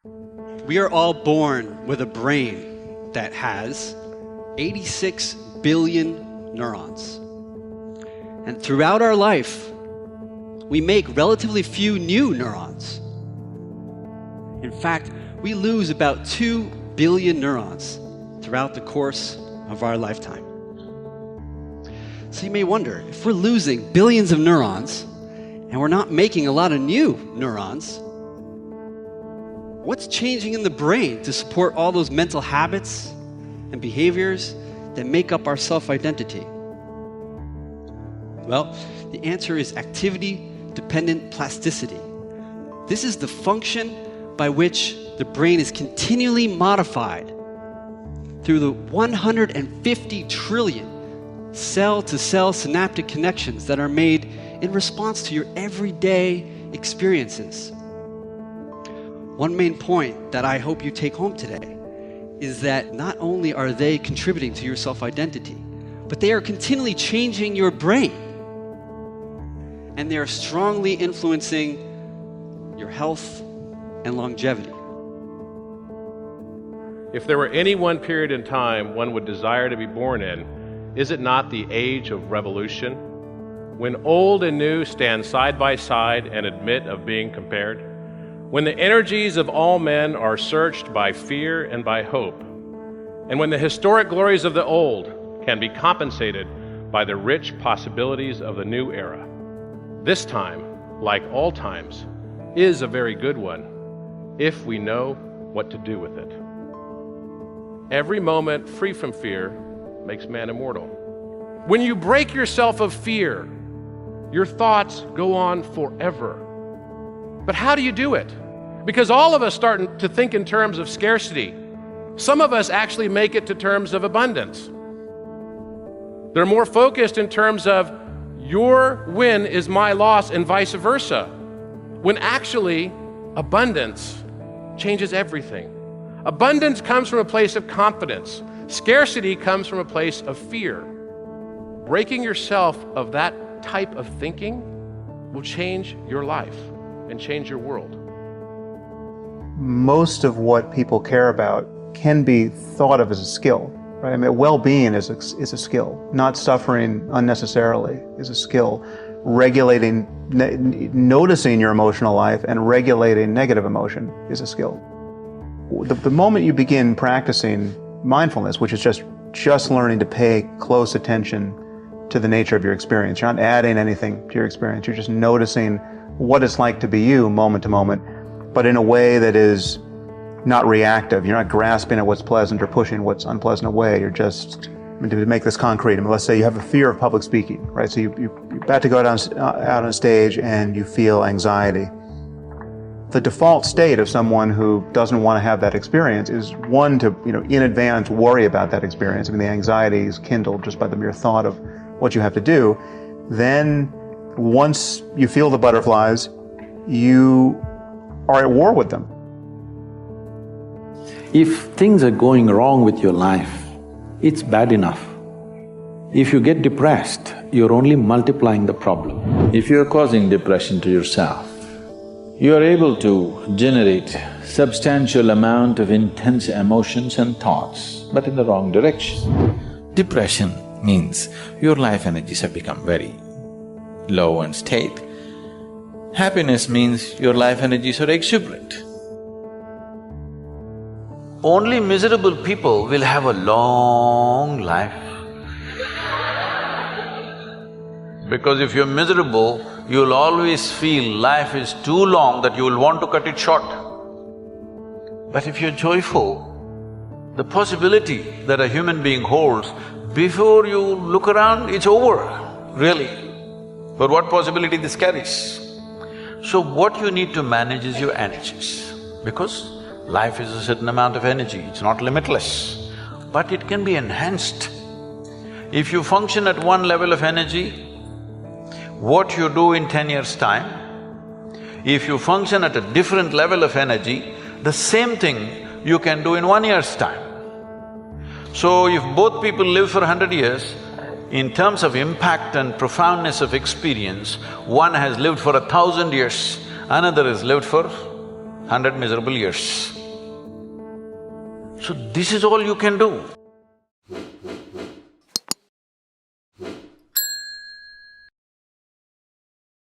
We are all born with a brain that has 86 billion neurons. And throughout our life, we make relatively few new neurons. In fact, we lose about 2 billion neurons throughout the course of our lifetime. So you may wonder, if we're losing billions of neurons and we're not making a lot of new neurons, what's changing in the brain to support all those mental habits and behaviors that make up our self-identity? Well, the answer is activity-dependent plasticity. This is the function by which the brain is continually modified through the 150 trillion cell-to-cell synaptic connections that are made in response to your everyday experiences. One main point that I hope you take home today is that not only are they contributing to your self-identity, but they are continually changing your brain. And they are strongly influencing your health and longevity. If there were any one period in time one would desire to be born in, is it not the age of revolution? When old and new stand side by side and admit of being compared? When the energies of all men are searched by fear and by hope? And when the historic glories of the old can be compensated by the rich possibilities of the new era? This time, like all times, is a very good one, if we know what to do with it. Every moment free from fear makes man immortal. When you break yourself of fear, your thoughts go on forever. But how do you do it? Because all of us start to think in terms of scarcity. Some of us actually make it to terms of abundance. They're more focused in terms of your win is my loss and vice versa, when actually abundance changes everything. Abundance comes from a place of confidence. Scarcity comes from a place of fear. Breaking yourself of that type of thinking will change your life and change your world. Most of what people care about can be thought of as a skill, right? I mean, well-being is a skill. Not suffering unnecessarily is a skill. Regulating, noticing your emotional life and regulating negative emotion is a skill. The moment you begin practicing mindfulness, which is just learning to pay close attention to the nature of your experience. You're not adding anything to your experience. You're just noticing what it's like to be you moment to moment, but in a way that is not reactive. You're not grasping at what's pleasant or pushing what's unpleasant away. You're just, to make this concrete, let's say you have a fear of public speaking, right? So you're about to go out on a stage and you feel anxiety. The default state of someone who doesn't want to have that experience is one to, in advance worry about that experience. The anxiety is kindled just by the mere thought of what you have to do. Then once you feel the butterflies, you are at war with them. If things are going wrong with your life, it's bad enough. If you get depressed, you're only multiplying the problem. If you're causing depression to yourself, you are able to generate substantial amount of intense emotions and thoughts, but in the wrong direction. Depression means your life energies have become very low and state. Happiness means your life energies are exuberant. Only miserable people will have a long life. Because if you're miserable, you'll always feel life is too long that you will want to cut it short. But if you're joyful, the possibility that a human being holds, before you look around, it's over, really. But what possibility this carries? So what you need to manage is your energies, because life is a certain amount of energy, it's not limitless, but it can be enhanced. If you function at one level of energy, what you do in 10 years' time, if you function at a different level of energy, the same thing you can do in 1 year's time. So if both people live for 100 years, in terms of impact and profoundness of experience, one has lived for 1,000 years, another has lived for 100 miserable years. So this is all you can do.